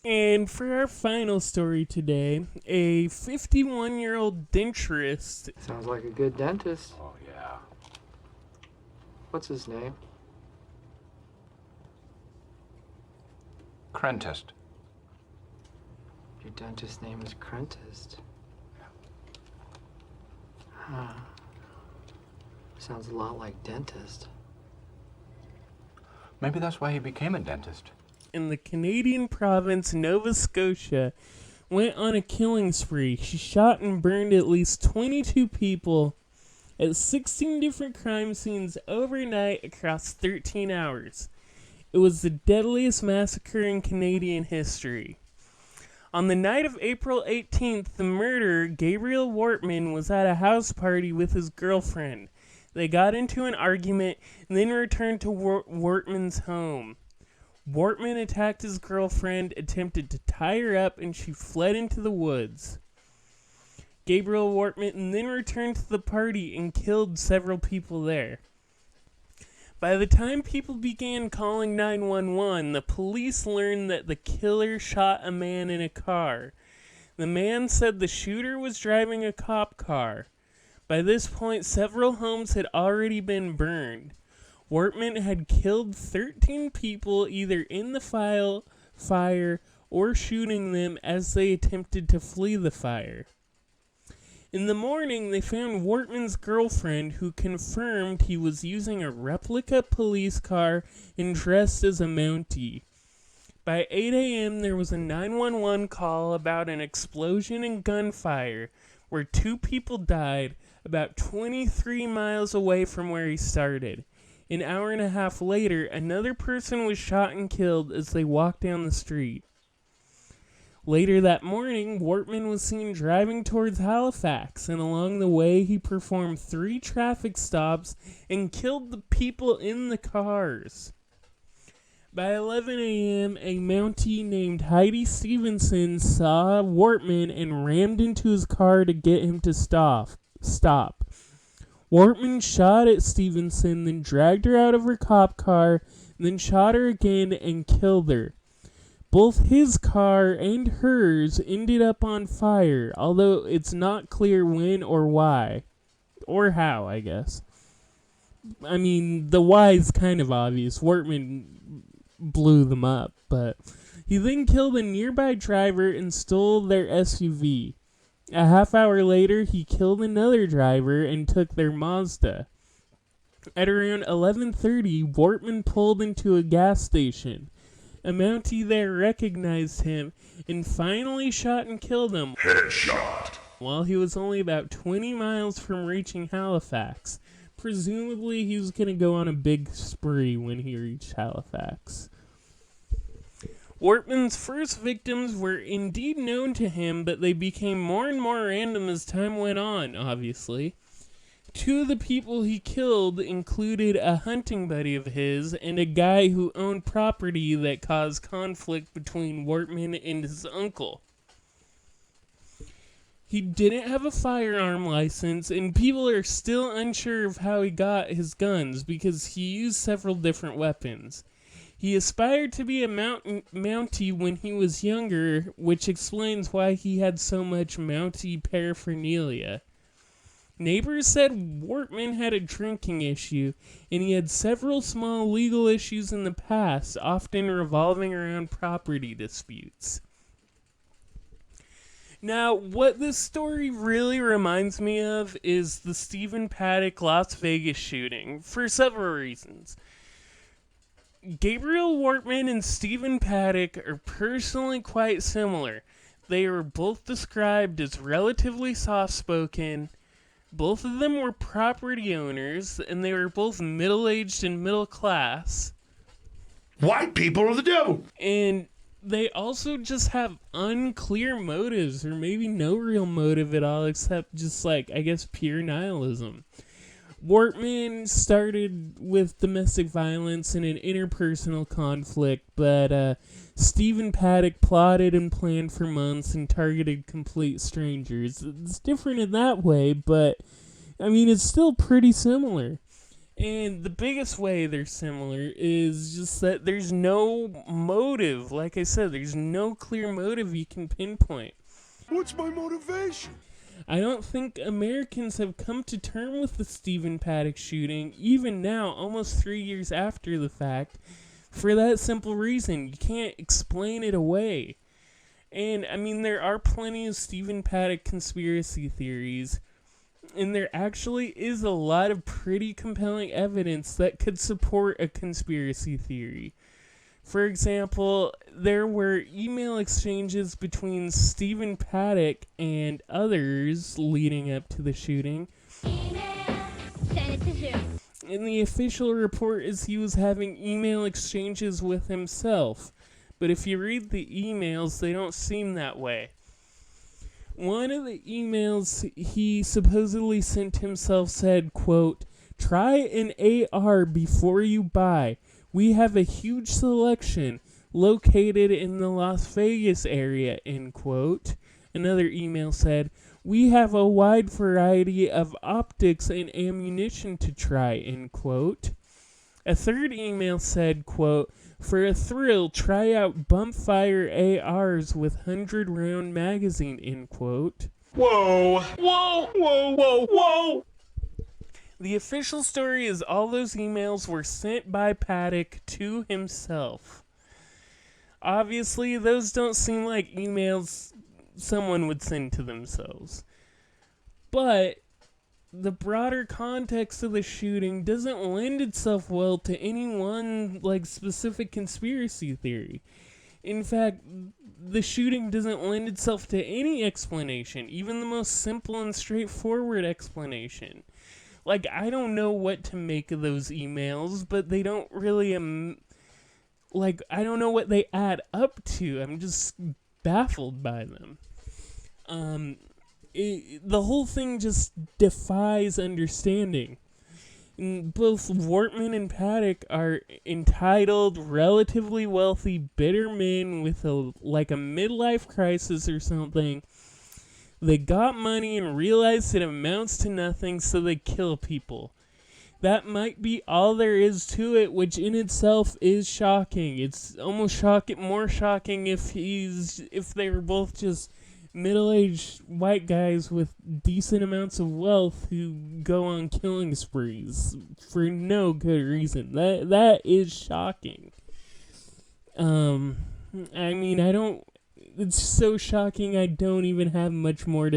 And for our final story today, a 51-year-old denturist. Sounds like a good dentist. Oh, yeah. What's his name? Crentist. Your dentist's name is Crentist. Yeah. Huh. Sounds a lot like dentist. Maybe that's why he became a dentist. In the Canadian province Nova Scotia, went on a killing spree. She shot and burned at least 22 people at 16 different crime scenes overnight across 13 hours. It was the deadliest massacre in Canadian history. On the night of April 18th, the murderer, Gabriel Wortman, was at a house party with his girlfriend. They got into an argument and then returned to Wortman's home. Wortman attacked his girlfriend, attempted to tie her up, and she fled into the woods. Gabriel Wortman then returned to the party and killed several people there. By the time people began calling 911, the police learned that the killer shot a man in a car. The man said the shooter was driving a cop car. By this point, several homes had already been burned. Wortman had killed 13 people either in the fire or shooting them as they attempted to flee the fire. In the morning, they found Wortman's girlfriend, who confirmed he was using a replica police car and dressed as a Mountie. By 8 a.m., there was a 911 call about an explosion and gunfire, where 2 people died about 23 miles away from where he started. An hour and a half later, another person was shot and killed as they walked down the street. Later that morning, Wortman was seen driving towards Halifax, and along the way he performed 3 traffic stops and killed the people in the cars. By 11 a.m., a Mountie named Heidi Stevenson saw Wortman and rammed into his car to get him to stop. Wortman shot at Stevenson, then dragged her out of her cop car, then shot her again and killed her. Both his car and hers ended up on fire, although it's not clear when or why. Or how, I guess. I mean, the why is kind of obvious. Wortman blew them up, but he then killed a nearby driver and stole their SUV. A half hour later, he killed another driver and took their Mazda. At around 11:30, Wortman pulled into a gas station. A Mountie there recognized him and finally shot and killed him. Headshot. While he was only about 20 miles from reaching Halifax. Presumably, he was going to go on a big spree when he reached Halifax. Wortman's first victims were indeed known to him, but they became more and more random as time went on, obviously. 2 of the people he killed included a hunting buddy of his and a guy who owned property that caused conflict between Wortman and his uncle. He didn't have a firearm license, and people are still unsure of how he got his guns because he used several different weapons. He aspired to be a Mountie when he was younger, which explains why he had so much Mountie paraphernalia. Neighbors said Wortman had a drinking issue, and he had several small legal issues in the past, often revolving around property disputes. Now, what this story really reminds me of is the Stephen Paddock Las Vegas shooting, for several reasons. Gabriel Wortman and Stephen Paddock are personally quite similar. They were both described as relatively soft-spoken. Both of them were property owners, and they were both middle-aged and middle-class. White people are the devil. And they also just have unclear motives, or maybe no real motive at all, except just, I guess, pure nihilism. Wortman started with domestic violence and an interpersonal conflict, but Stephen Paddock plotted and planned for months and targeted complete strangers. It's different in that way, but, I mean, it's still pretty similar. And the biggest way they're similar is just that there's no motive. Like I said, there's no clear motive you can pinpoint. What's my motivation? I don't think Americans have come to terms with the Stephen Paddock shooting, even now, almost 3 years after the fact, for that simple reason. You can't explain it away. And, I mean, there are plenty of Stephen Paddock conspiracy theories, and there actually is a lot of pretty compelling evidence that could support a conspiracy theory. For example, there were email exchanges between Stephen Paddock and others leading up to the shooting. And the official report is he was having email exchanges with himself. But if you read the emails, they don't seem that way. One of the emails he supposedly sent himself said, quote, "Try an AR before you buy. We have a huge selection located in the Las Vegas area," end quote. Another email said, "We have a wide variety of optics and ammunition to try," end quote. A third email said, quote, "For a thrill, try out bump fire ARs with 100-round magazine," end quote. Whoa! Whoa! Whoa! Whoa! Whoa! The official story is all those emails were sent by Paddock to himself. Obviously, those don't seem like emails someone would send to themselves. But the broader context of the shooting doesn't lend itself well to any one, specific conspiracy theory. In fact, the shooting doesn't lend itself to any explanation, even the most simple and straightforward explanation. I don't know what to make of those emails, but they don't really, I don't know what they add up to. I'm just baffled by them. The whole thing just defies understanding. And both Wortman and Paddock are entitled, relatively wealthy, bitter men with a midlife crisis or something. They got money and realized it amounts to nothing, so they kill people. That might be all there is to it, which in itself is shocking. It's almost more shocking if they were both just middle-aged white guys with decent amounts of wealth who go on killing sprees for no good reason. That is shocking. It's so shocking I don't even have much more to